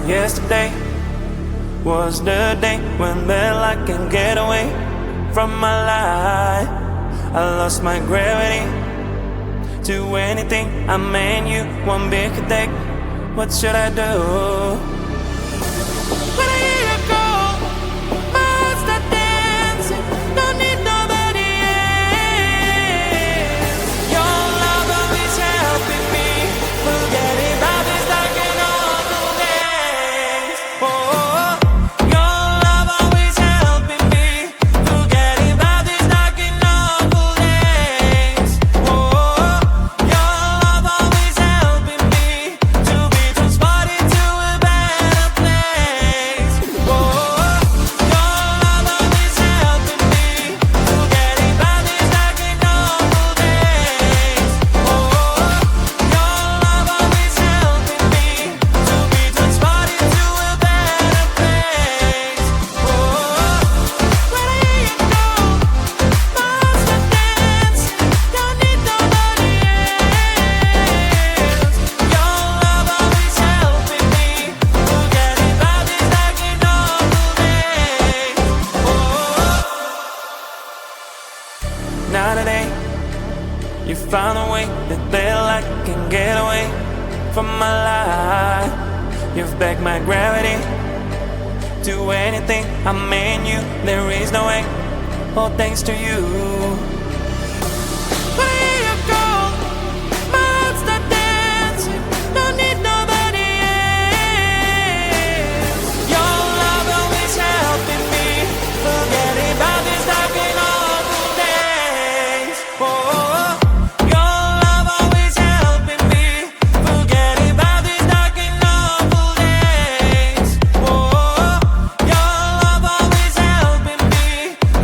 Yesterday was the day when I can get away from my life. I lost my gravity to anything. I mean you one big day. What should I do? When I hear you go, my heart start dancing. Don't need nobody else. Your love always helping me forget about this dark and awful days. Oh, your love always helping me forget about this dark and awful days. Oh, your love always helping me to be transported to a better place. Oh, your love always helping me forget about this dark and awful days. Oh, your love always helping me to be transported to a better place. Oh, when I hear you go, my heart starts dancing. Don't need nobody else. Your love always helping me forget about this dark and awful days. Oh, now today you found a way that I can get away from my life. You've begged my gravity to anything. I mean you, there is no way. All thanks to you. When I hear you go, my heart start dancing. Don't need nobody else. Your love always helping me forget about this dark and awful days. Oh, your love always helping me forget about this dark and awful days. Oh, your love always helping me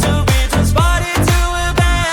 to be transported to a better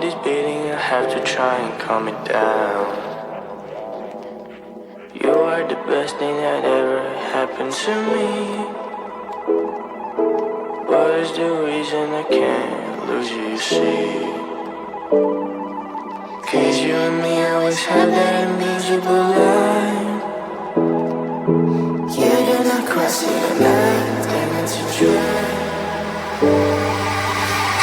is beating, I have to try and calm it down. You are the best thing that ever happened to me. What is the reason I can't lose you, you see? Cause you and me always have that invisible line. Yeah, you're not crossing the line, and it's a drag.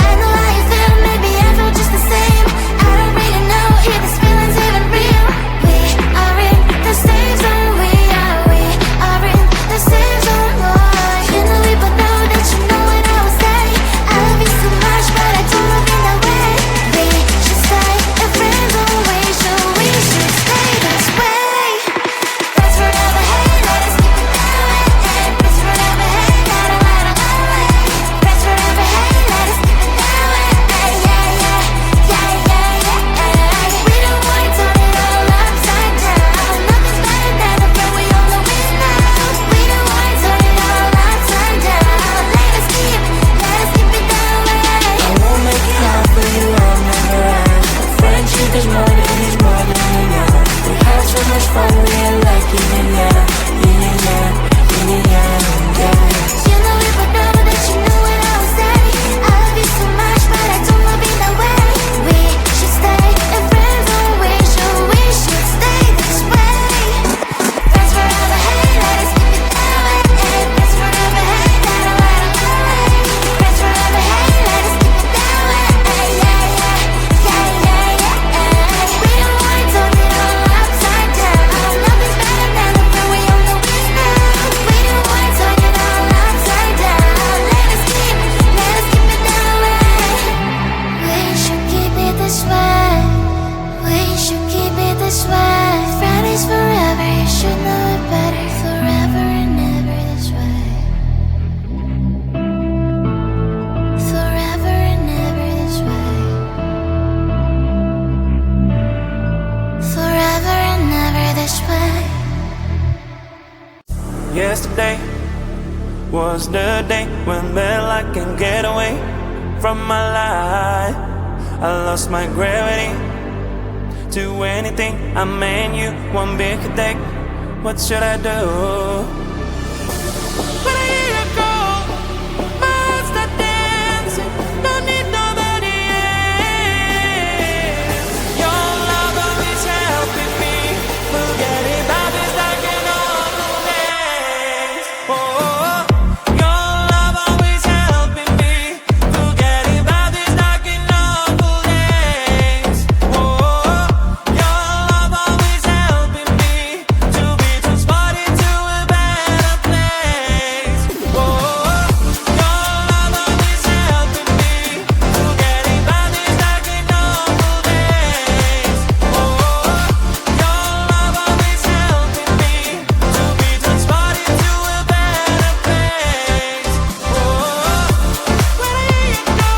I know how you feel, maybe I feel just the same. I don't really know if this feeling's even real. We are in the same zone, we are in the same zone, boy. You know we both know that you know what I would say. I love you so much, but I don't love you that way. We should stay in friends always, so we should stay this way. Friends forever, hey, let us keep it that way. Friends forever, hey, let us friends forever, hey, let us keep it that way. Yeah, yeah, yeah, yeah, yeah. We don't wanna turn it all upside down. Nothing's better than a friend we all know is now. We don't wanna turn it all upside down. Let us keep it that way. I won't make it hard for you, I'll never ask. A friendship is more than is more than enough. We had so much fun, we ain't like it, yeah, yeah, yeah, yeah. You know we both know that you know what I would say. I love you so much, but I don't love you that way. We should stay in friends always, so we should stay this way. Friends forever, hey, let us keep it that way. Friends forever, hey, let us friends forever, hey, let us keep it that way. Yeah, yeah, yeah, yeah, yeah. We don't wanna turn it all upside down. Nothing's better than the friend we all know is now. We don't wanna turn it all upside down. Let us keep it that way. We should keep it this way. We should keep it this way. Fridays forever, you should know it better. Forever and ever this way. Forever and ever this way. Forever and ever this way. Yesterday was the day when I can get away from my life. I lost my gravity to anything. I mean you one big attack. What should I do? When I hear you go, my heart start dancing. Don't need nobody else. Your love always helping me. Forgetting about this like an awful days. Oh, your love always helping me. Forgetting about this like an awful days. Oh, your love always helping me to be transported to a better place. Oh, your love always helping me. Forgetting about this like an awful days. Oh, your love always helping me to be transported to a better place. Oh, when I hear you go,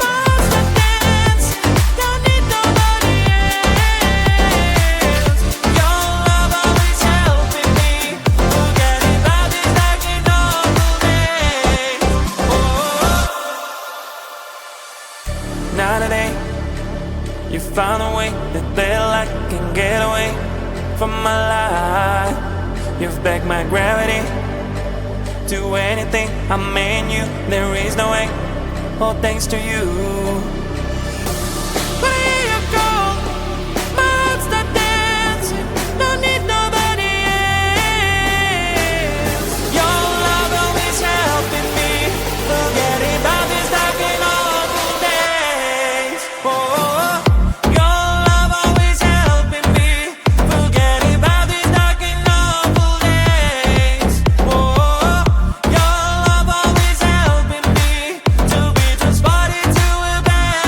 my heart starts dancing. Don't need nobody else. Your love always helping me. Forgetting about this like an awful days. Oh, now today you found a way that I can get away from my life. You've backed my gravity to anything. I mean you, there is no way. All thanks to you. When I hear you go, my heart start dancing. Don't need nobody else. Your love always helping me. Forgetting about this like an awful days. Oh, your love always helping me. Forgetting about this like an awful days. Oh, your love always helping me to be transported to a better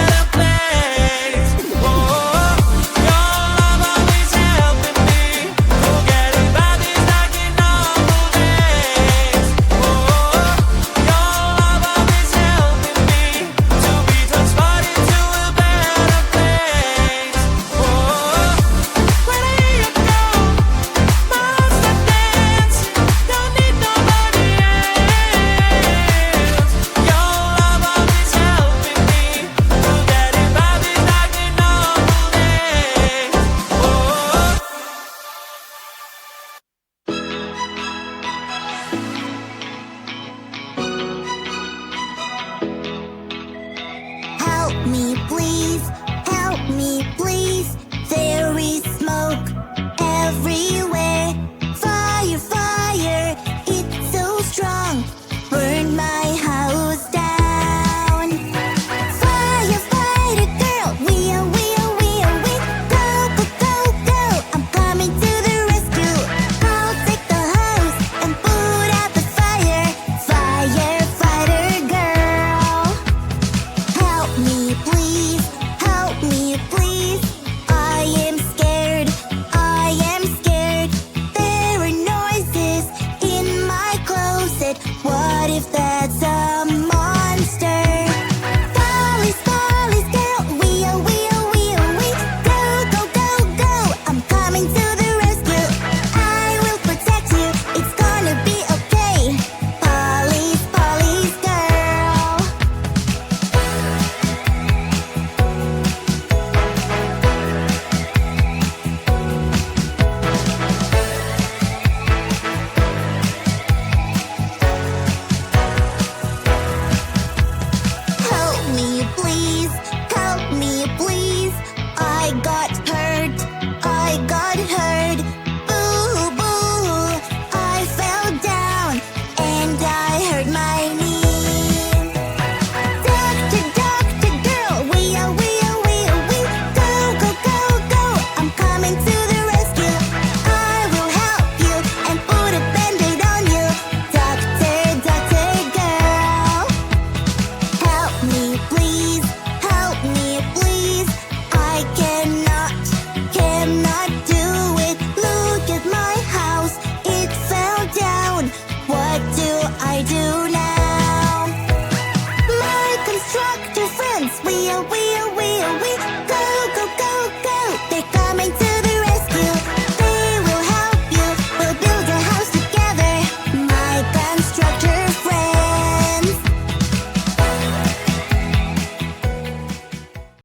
coming to